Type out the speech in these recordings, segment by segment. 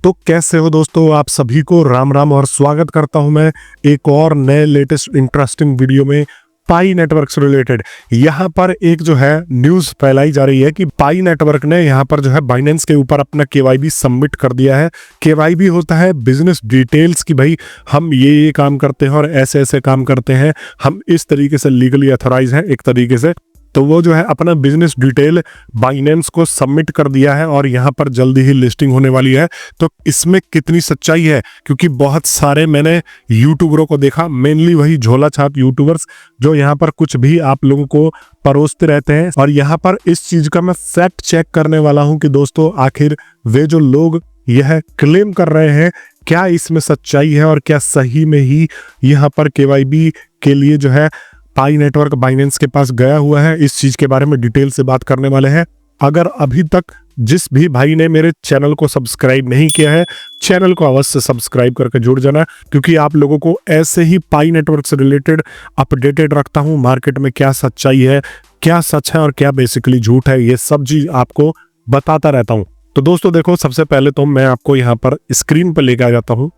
तो कैसे हो दोस्तों, आप सभी को राम राम और स्वागत करता हूं मैं एक और नए लेटेस्ट इंटरेस्टिंग वीडियो में पाई नेटवर्क से रिलेटेड। यहाँ पर एक जो है न्यूज फैलाई जा रही है कि पाई नेटवर्क ने यहाँ पर जो है बाइनेंस के ऊपर अपना केवाईबी सबमिट कर दिया है। केवाईबी होता है बिजनेस डिटेल्स की भाई हम ये काम करते हैं और ऐसे ऐसे काम करते हैं, हम इस तरीके से लीगली अथोराइज हैं एक तरीके से। तो वो जो है अपना बिजनेस डिटेल बाइनेंस को सबमिट कर दिया है और यहाँ पर जल्दी ही लिस्टिंग होने वाली है। तो इसमें कितनी सच्चाई है, क्योंकि बहुत सारे मैंने यूट्यूबरों को देखा, मेनली वही झोला छाप यूट्यूबर्स जो यहाँ पर कुछ भी आप लोगों को परोसते रहते हैं। और यहाँ पर इस चीज का मैं फैक्ट चेक करने वाला हूँ कि दोस्तों आखिर वे जो लोग यह क्लेम कर रहे हैं क्या इसमें सच्चाई है और क्या सही में ही यहाँ पर केवाईबी के लिए जो है पाई नेटवर्क बाइनेंस के पास गया हुआ है। इस चीज के बारे में डिटेल से बात करने वाले हैं। अगर अभी तक जिस भी भाई ने मेरे चैनल को सब्सक्राइब नहीं किया है, चैनल को अवश्य सब्सक्राइब करके जुड़ जाना, क्योंकि आप लोगों को ऐसे ही पाई नेटवर्क से रिलेटेड अपडेटेड रखता हूं। मार्केट में क्या सच्चाई है, क्या सच है और क्या बेसिकली झूठ है, ये सब चीज आपको बताता रहता हूं। तो दोस्तों देखो, सबसे पहले तो मैं आपको यहाँ पर स्क्रीन पर लेके आ जाता हूँ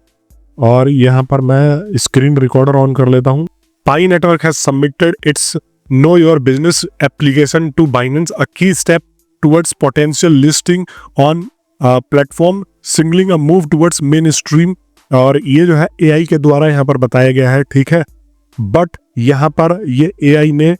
और यहाँ पर मैं स्क्रीन रिकॉर्डर ऑन कर लेता हूँ। Pi Network has submitted its Know Your Business application to Binance, a key step towards potential listing on platform, signaling a move towards mainstream। और ये जो है AI के द्वारा यहाँ पर बताया गया है, ठीक है। बट यहाँ पर ये AI ने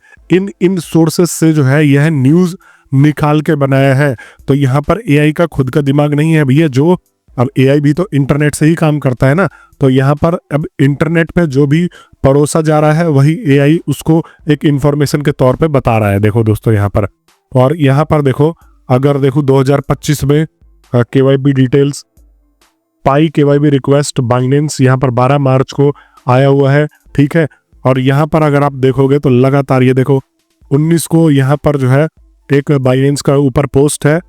इन सोर्सेस से जो है यह न्यूज़ निकाल के बनाया है। तो यहाँ पर AI का खुद का दिमाग नहीं है भैया। जो अब AI भी तो इंटरनेट से ही काम करता है ना, तो यहाँ पर अब इंटरनेट पे जो भी परोसा जा रहा है वही AI उसको एक इंफॉर्मेशन के तौर पे बता रहा है। देखो दोस्तों यहाँ पर, और यहाँ पर देखो, अगर देखो 2025 में केवाईबी डिटेल्स पाई केवाईबी रिक्वेस्ट बाइनेंस यहाँ पर 12 मार्च को आया हुआ है, ठीक है। और यहाँ पर अगर आप देखोगे तो लगातार ये देखो 19 को यहाँ पर जो है एक बाइनेंस का ऊपर पोस्ट है,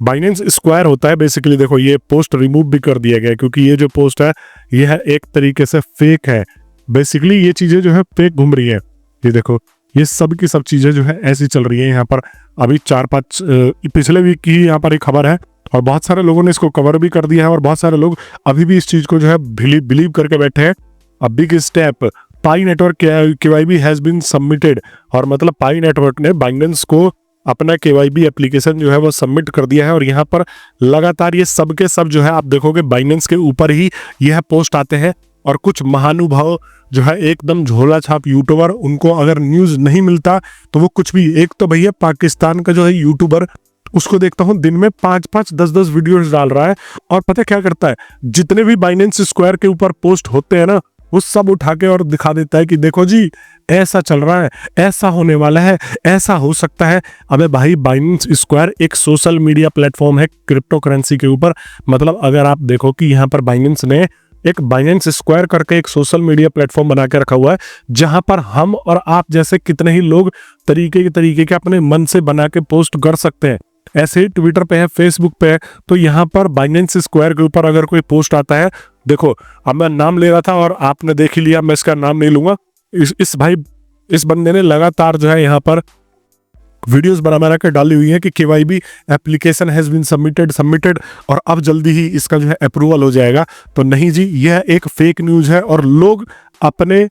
बाइनेंस स्क्वायर होता है बेसिकली। देखो ये पोस्ट रिमूव भी कर दिया गया क्योंकि ये जो पोस्ट है यह एक तरीके से फेक है। बेसिकली ये चीजें जो है फेक घूम रही है। ये देखो ये सब की सब चीजें जो है ऐसी चल रही है। यहाँ पर अभी 4-5 पिछले वीक की यहाँ पर एक खबर है और बहुत सारे लोगों ने इसको कवर भी कर दिया है और बहुत सारे लोग अभी भी इस चीज को जो है बिलीव करके बैठे हैं। A big step, Pi Network KYB has been submitted. और मतलब पाई नेटवर्क ने बाइनेंस को अपना केवाईबी एप्लीकेशन जो है वो सबमिट कर दिया है। और यहाँ पर लगातार ये सब के सब जो है आप देखोगे बाइनेंस के ऊपर ही यह पोस्ट आते हैं। और कुछ महानुभाव जो है एकदम झोला छाप यूट्यूबर, उनको अगर न्यूज नहीं मिलता तो वो कुछ भी, एक तो भैया पाकिस्तान का जो है यूट्यूबर, उसको देखता हूँ दिन में 5-5 10-10 वीडियोस डाल रहा है और पता क्या करता है, जितने भी बाइनेंस स्क्वायर के ऊपर पोस्ट होते हैं ना वो सब उठा के और दिखा देता है कि देखो जी ऐसा चल रहा है, ऐसा होने वाला है, ऐसा हो सकता है। अबे भाई, बाइनेंस स्क्वायर एक सोशल मीडिया प्लेटफॉर्म है क्रिप्टो करेंसी के ऊपर। मतलब अगर आप देखो कि यहाँ पर बाइनेंस ने एक बाइनेंस स्क्वायर करके एक सोशल मीडिया प्लेटफॉर्म बना के रखा हुआ है, जहां पर हम और आप जैसे कितने ही लोग तरीके के अपने मन से बना के पोस्ट कर सकते हैं। ऐसे ही ट्विटर पे है, फेसबुक पे है। तो यहाँ पर बाइनेंस स्क्वायर के ऊपर अगर कोई पोस्ट आता है, देखो अब मैं नाम ले रहा था और आपने देख ही लिया, मैं इसका नाम नहीं लूंगा। इस बंदे ने लगातार जो है यहाँ पर वीडियोस बना के डाली हुई है कि KYB application has been submitted और अब जल्दी ही इसका जो है अप्रूवल हो जाएगा। तो नहीं जी, यह एक फेक न्यूज है और लोग अपने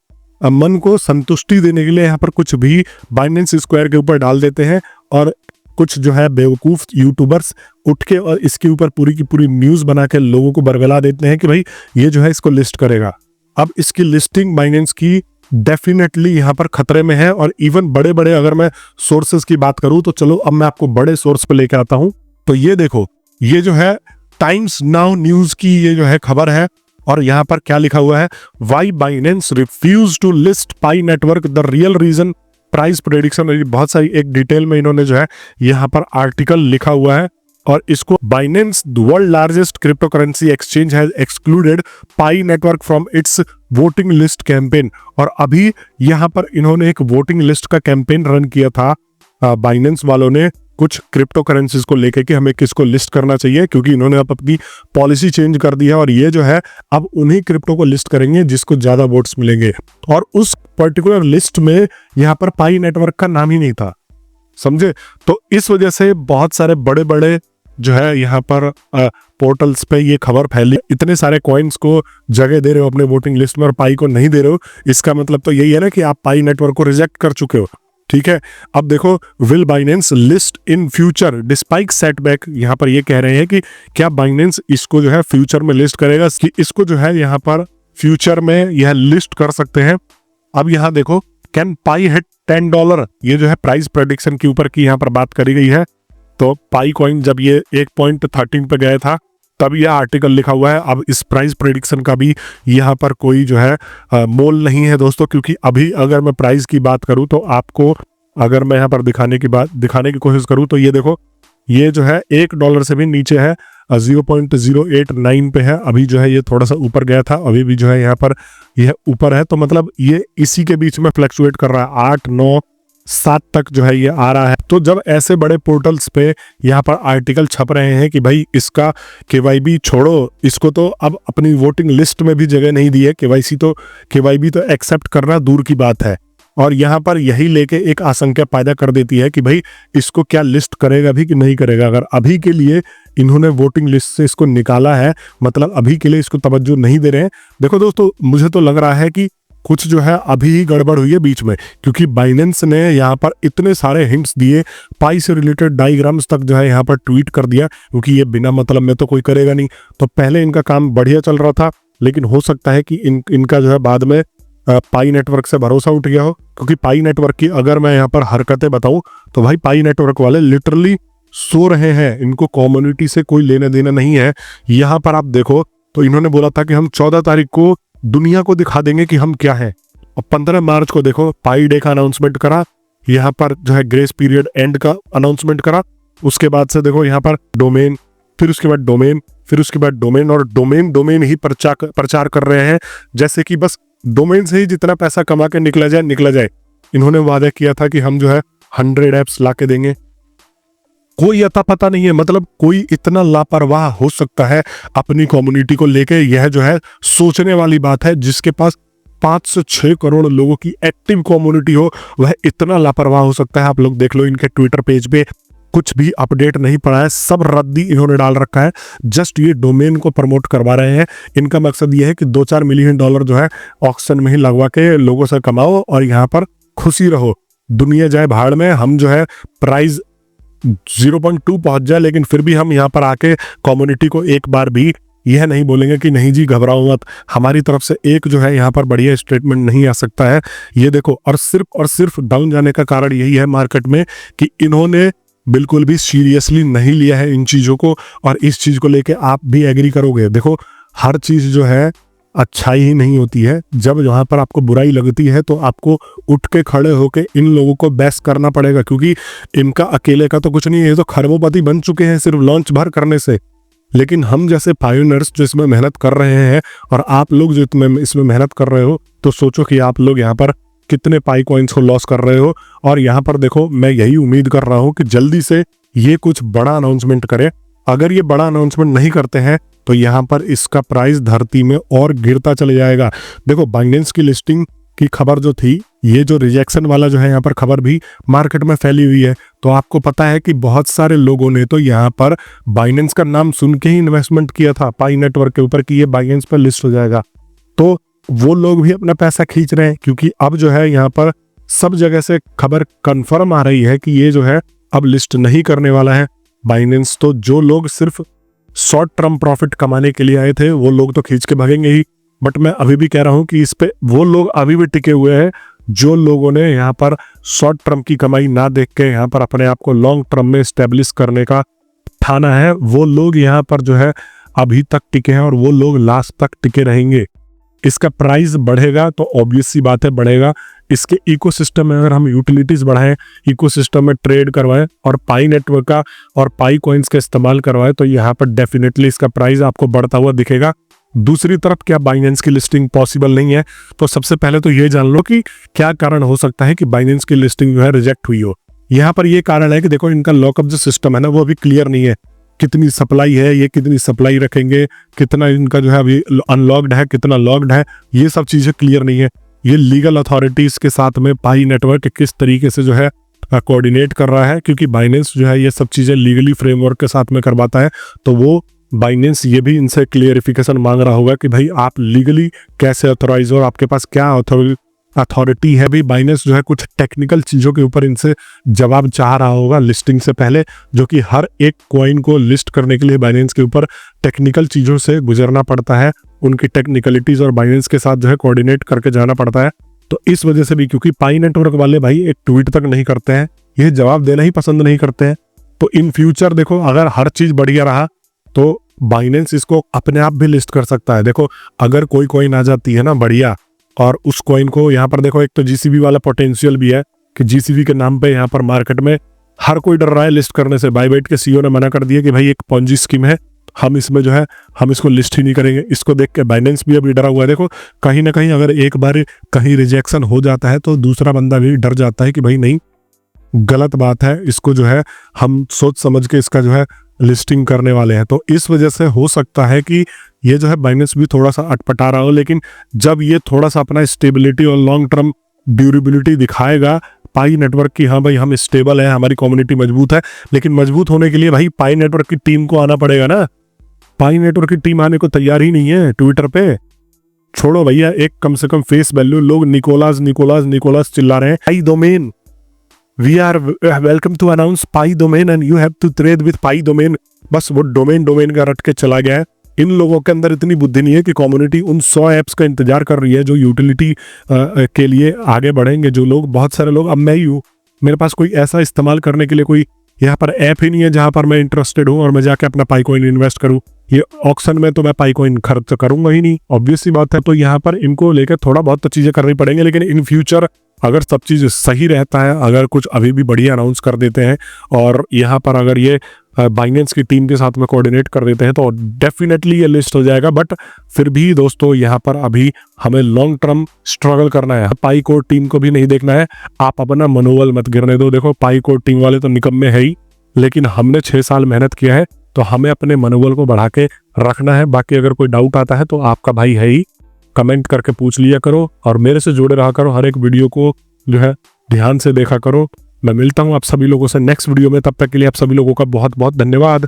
मन को संतुष्टि देने के लिए यहाँ पर कुछ भी बाइनेंस स्क्वायर के ऊपर डाल देते हैं। और कुछ जो है बेवकूफ यूट्यूबर्स उठ के और इसके ऊपर पूरी की पूरी न्यूज बना के लोगों को बरगला देते हैं कि भाई ये जो है इसको लिस्ट करेगा। अब इसकी लिस्टिंग बाइनेंस की डेफिनेटली यहाँ पर खतरे में है। और इवन बड़े बड़े अगर मैं सोर्सेस की बात करूं तो चलो अब मैं आपको बड़े सोर्स पे लेके आता हूं। तो ये देखो, ये जो है टाइम्स नाउ न्यूज की ये जो है खबर है और यहाँ पर क्या लिखा हुआ है, why Binance refuse to list Pi Network, the real reason, price prediction. बहुत सारी एक डिटेल में इन्होंने जो है यहाँ पर आर्टिकल लिखा हुआ है। और इसको Binance the world largest crypto currency exchange has excluded pi network from its voting list campaign. और अभी यहाँ पर इन्होंने एक वोटिंग लिस्ट का कैंपेन रन किया था बाइनेंस वालों ने कुछ क्रिप्टो करेंसीज को लेके कि हमें किसको लिस्ट करना चाहिए, क्योंकि इन्होंने अब अपनी पॉलिसी चेंज कर दी है और ये जो है अब उन्हीं क्रिप्टो को लिस्ट करेंगे जिसको ज्यादा वोट्स मिलेंगे। और उस पर्टिकुलर लिस्ट में यहाँ पर पाई नेटवर्क का नाम ही नहीं था, समझे। तो इस वजह से बहुत सारे बड़े बड़े जो है यहाँ पर पोर्टल्स पे ये खबर फैली, इतने सारे कॉइन्स को जगह दे रहे हो अपने वोटिंग लिस्ट में और पाई को नहीं दे रहे हो, इसका मतलब तो यही है ना कि आप पाई नेटवर्क को रिजेक्ट कर चुके हो। ठीक है, अब देखो, will Binance list in future despite setback, यहाँ पर ये कह रहे हैं कि क्या बाइनेंस इसको जो है फ्यूचर में लिस्ट करेगा, कि इसको जो है यहाँ पर फ्यूचर में यह लिस्ट कर सकते हैं। अब यहाँ देखो, कैन पाई हिट $10, ये जो है प्राइस प्रेडिक्शन के ऊपर की यहाँ पर बात करी गई है। तो पाई कॉइन जब ये 1.13 पे गया था तब यह आर्टिकल लिखा हुआ है। अब इस प्राइस प्रेडिक्शन का भी यहाँ पर कोई जो है मोल नहीं है दोस्तों, क्योंकि अभी अगर मैं प्राइस की बात करूँ तो आपको, अगर मैं यहाँ पर दिखाने की कोशिश करूँ तो ये देखो, ये जो है $1 से भी नीचे है, 0.089 पे है। अभी जो है ये थोड़ा सा ऊपर गया था, अभी भी जो है यहाँ पर यह ऊपर है, तो मतलब ये इसी के बीच में फ्लक्चुएट कर रहा है, 8, 9, 7 तक जो है ये आ रहा है। तो जब ऐसे बड़े पोर्टल्स पे यहाँ पर आर्टिकल छप रहे हैं कि भाई इसका केवाईबी छोड़ो, इसको तो अब अपनी वोटिंग लिस्ट में भी जगह नहीं दी है, केवाईबी तो एक्सेप्ट करना दूर की बात है, और यहाँ पर यही लेके एक आशंका पैदा कर देती है कि भाई इसको क्या लिस्ट करेगा भी कि नहीं करेगा। अगर अभी के लिए इन्होंने वोटिंग लिस्ट से इसको निकाला है, मतलब अभी के लिए इसको तवज्जो नहीं दे रहे हैं। देखो दोस्तों, मुझे तो लग रहा है कि कुछ जो है अभी ही गड़बड़ हुई है बीच में, क्योंकि बाइनेंस ने यहाँ पर इतने सारे हिंट्स दिए, पाई से रिलेटेड डायग्राम्स तक जो है यहाँ पर ट्वीट कर दिया, क्योंकि ये बिना मतलब में तो कोई करेगा नहीं। तो पहले इनका काम बढ़िया चल रहा था, लेकिन हो सकता है कि इनका जो है बाद में पाई नेटवर्क से भरोसा उठ गया हो, क्योंकि पाई नेटवर्क की अगर मैं यहाँ पर हरकतें बताऊं तो भाई पाई नेटवर्क वाले लिटरली सो रहे हैं, इनको कम्युनिटी से कोई लेना देना नहीं है। यहाँ पर आप देखो तो इन्होंने बोला था कि हम 14 तारीख को दुनिया को दिखा देंगे कि हम क्या है, और 15 मार्च को देखो पाई डे का अनाउंसमेंट करा, यहाँ पर जो है ग्रेस पीरियड एंड का अनाउंसमेंट करा। उसके बाद से देखो यहाँ पर डोमेन, फिर उसके बाद डोमेन, फिर उसके बाद डोमेन, और डोमेन ही प्रचार कर रहे हैं, जैसे कि बस डोमेन से ही जितना पैसा कमा के निकला जाए। इन्होंने वादा किया था कि हम जो है 100 ऐप्स ला के देंगे, कोई अता पता नहीं है। मतलब कोई इतना लापरवाह हो सकता है अपनी कम्युनिटी को लेके, यह जो है सोचने वाली बात है। जिसके पास 5 से 6 करोड़ लोगों की एक्टिव कम्युनिटी हो, वह इतना लापरवाह हो सकता है। आप लोग देख लो, इनके ट्विटर पेज पे कुछ भी अपडेट नहीं पड़ा है, सब रद्दी इन्होंने डाल रखा है, जस्ट ये डोमेन को प्रमोट करवा रहे हैं। इनका मकसद ये है कि $2-4 मिलियन जो है ऑक्शन में ही लगवा के लोगों से कमाओ और यहाँ पर खुशी रहो, दुनिया जाए भाड़ में, हम जो है प्राइस 0.2 पहुंच जाए, लेकिन फिर भी हम यहाँ पर आके कम्युनिटी को एक बार भी यह नहीं बोलेंगे कि नहीं जी घबराओ मत, हमारी तरफ से एक जो है यहाँ पर बढ़िया स्टेटमेंट नहीं आ सकता है। ये देखो, और सिर्फ डाउन जाने का कारण यही है मार्केट में कि इन्होंने बिल्कुल भी सीरियसली नहीं लिया है इन चीज़ों को, और इस चीज़ को लेके आप भी एग्री करोगे। देखो, हर चीज़ जो है अच्छाई ही नहीं होती है, जब यहाँ पर आपको बुराई लगती है तो आपको उठ के खड़े होके इन लोगों को बेस करना पड़ेगा, क्योंकि इनका अकेले का तो कुछ नहीं है, ये तो खरबोपति बन चुके हैं सिर्फ लॉन्च भर करने से। लेकिन हम जैसे पायोनियर्स जो इसमें मेहनत कर रहे हैं, और आप लोग जो इसमें मेहनत कर रहे हो, तो सोचो कि आप लोग यहाँ पर कितने पाई कॉइन्स को लॉस कर रहे हो। और यहाँ पर देखो, मैं यही उम्मीद कर रहा हूँ कि जल्दी से ये कुछ बड़ा अनाउंसमेंट करे। अगर ये बड़ा अनाउंसमेंट नहीं करते हैं तो यहाँ पर इसका प्राइस धरती में और गिरता चले जाएगा। देखो, बाइनेंस की लिस्टिंग की खबर जो थी, ये जो रिजेक्शन वाला जो है यहाँ पर खबर भी मार्केट में फैली हुई है, तो आपको पता है कि बहुत सारे लोगों ने तो यहाँ पर बाइनेंस का नाम सुन के ही इन्वेस्टमेंट किया था पाई नेटवर्क के ऊपर कि ये बाइनेंस पर लिस्ट हो जाएगा। तो वो लोग भी अपना पैसा खींच रहे हैं, क्योंकि अब जो है यहाँ पर सब जगह से खबर कंफर्म आ रही है कि ये जो है अब लिस्ट नहीं करने वाला है बाइनेंस। तो जो लोग सिर्फ शॉर्ट टर्म प्रॉफिट कमाने के लिए आए थे, वो लोग तो खींच के भागेंगे ही। बट मैं अभी भी कह रहा हूं कि इस पे वो लोग अभी भी टिके हुए हैं जो लोगों ने यहाँ पर शॉर्ट टर्म की कमाई ना देख के यहाँ पर अपने आप को लॉन्ग टर्म में स्टेब्लिश करने का ठाना है। वो लोग यहाँ पर जो है अभी तक टिके हैं, और वो लोग लास्ट तक टिके रहेंगे। इसका प्राइस बढ़ेगा तो ऑब्वियस सी बात है बढ़ेगा। इसके इकोसिस्टम में अगर हम यूटिलिटीज बढ़ाएं, इकोसिस्टम में ट्रेड करवाएं और पाई नेटवर्क का और पाई कॉइन्स का इस्तेमाल करवाएं, तो यहाँ पर डेफिनेटली इसका प्राइस आपको बढ़ता हुआ दिखेगा। दूसरी तरफ क्या बाइनेंस की लिस्टिंग पॉसिबल नहीं है? तो सबसे पहले तो ये जान लो कि क्या कारण हो सकता है कि बाइनेंस की लिस्टिंग जो है रिजेक्ट हुई हो। यहाँ पर ये कारण है कि देखो, इनका लॉकअप जो सिस्टम है ना, वो अभी क्लियर नहीं है। कितनी सप्लाई है, ये कितनी सप्लाई रखेंगे, कितना इनका जो है अभी अनलॉक्ड है, कितना लॉक्ड है, ये सब चीजें क्लियर नहीं है। ये लीगल अथॉरिटीज के साथ में पाई नेटवर्क किस तरीके से जो है कोऑर्डिनेट कर रहा है, क्योंकि बाइनेंस जो है ये सब चीज़ें लीगली फ्रेमवर्क के साथ में करवाता है। तो वो बाइनेंस ये भी इनसे क्लियरिफिकेशन मांग रहा होगा कि भाई आप लीगली कैसे ऑथोराइज हो और आपके पास क्या अथॉरिटी है। भी बाइनेंस जो है कुछ टेक्निकल चीज़ों के ऊपर इनसे जवाब चाह रहा होगा लिस्टिंग से पहले, जो कि हर एक कॉइन को लिस्ट करने के लिए बाइनेंस के ऊपर टेक्निकल चीज़ों से गुजरना पड़ता है, उनकी टेक्निकलिटीज़ और बाइनेंस के साथ जो है कोऑर्डिनेट करके जाना पड़ता है। तो इस वजह से भी, क्योंकि पाई नेटवर्क वाले भाई एक ट्वीट तक नहीं करते हैं, ये जवाब देना ही पसंद नहीं करते हैं। तो इन फ्यूचर देखो, अगर हर चीज़ बढ़िया रहा तो बाइनेंस इसको अपने आप भी लिस्ट कर सकता है। देखो अगर कोई कॉइन आ जाती है ना बढ़िया, और उस कॉइन को यहाँ पर देखो, एक तो जीसीबी वाला पोटेंशियल भी है कि जीसीबी के नाम पे यहाँ पर मार्केट में हर कोई डर रहा है लिस्ट करने से। बाइबाइट के सीईओ ने मना कर दिया कि भाई एक पॉन्जी स्कीम है, हम इसमें जो है हम इसको लिस्ट ही नहीं करेंगे। इसको देख के बाइनेंस भी अभी डरा हुआ है। देखो कहीं ना कहीं अगर एक बार कहीं रिजेक्शन हो जाता है तो दूसरा बंदा भी डर जाता है कि भाई नहीं, गलत बात है, इसको जो है हम सोच समझ के इसका जो है लिस्टिंग करने वाले हैं। तो इस वजह से हो सकता है कि ये जो है बाइनेंस भी थोड़ा सा अटपटा रहा हो, लेकिन जब ये थोड़ा सा अपना स्टेबिलिटी और लॉन्ग टर्म ड्यूरेबिलिटी दिखाएगा पाई नेटवर्क की, हाँ भाई हम स्टेबल है, हमारी कम्युनिटी मजबूत है। लेकिन मजबूत होने के लिए भाई पाई नेटवर्क की टीम को आना पड़ेगा ना। पाई नेटवर्क की टीम आने को तैयार ही नहीं है ट्विटर पे। छोड़ो भैया, एक कम से कम फेस वैल्यू, लोग निकोलास निकोलास निकोलास चिल्ला रहे हैं। Pi domain, we are welcome to announce pi domain and you have to trade with pi domain. बस वो डोमेन का रट के चला गया है। इन लोगों के अंदर इतनी बुद्धि नहीं है कि कम्युनिटी उन 100 ऐप्स का इंतजार कर रही है जो यूटिलिटी के लिए आगे बढ़ेंगे। जो लोग, बहुत सारे लोग, अब मैं ही हूँ, मेरे पास कोई ऐसा इस्तेमाल करने के लिए कोई यहाँ पर ऐप ही नहीं है जहाँ पर मैं इंटरेस्टेड हूँ और मैं जाके अपना पाई कॉइन इन्वेस्ट करूँ। ये ऑक्शन में तो मैं पाई कॉइन खर्च करूंगा ही नहीं, ऑब्वियस सी बात है। तो यहाँ पर इनको लेकर थोड़ा बहुत तो चीज़ें करनी पड़ेंगी, लेकिन इन फ्यूचर अगर सब चीज़ सही रहता है, अगर कुछ अभी भी बढ़िया अनाउंस कर देते हैं और यहाँ पर अगर ये बाइनेंस की टीम के साथ में कोऑर्डिनेट कर देते हैं तो डेफिनेटली ये लिस्ट हो जाएगा। बट फिर भी दोस्तों यहाँ पर अभी हमें लॉन्ग टर्म स्ट्रगल करना है। पाई कोड टीम को भी नहीं देखना है, आप अपना मनोबल मत गिरने दो। देखो पाई कोड टीम वाले तो निकम्मे है ही, लेकिन हमने 6 साल मेहनत किया है तो हमें अपने मनोबल को बढ़ा के रखना है। बाकी अगर कोई डाउट आता है तो आपका भाई है ही, कमेंट करके पूछ लिया करो और मेरे से जुड़े रहा करो। हर एक वीडियो को जो है ध्यान से देखा करो। मैं मिलता हूं आप सभी लोगों से नेक्स्ट वीडियो में, तब तक के लिए आप सभी लोगों का बहुत बहुत धन्यवाद।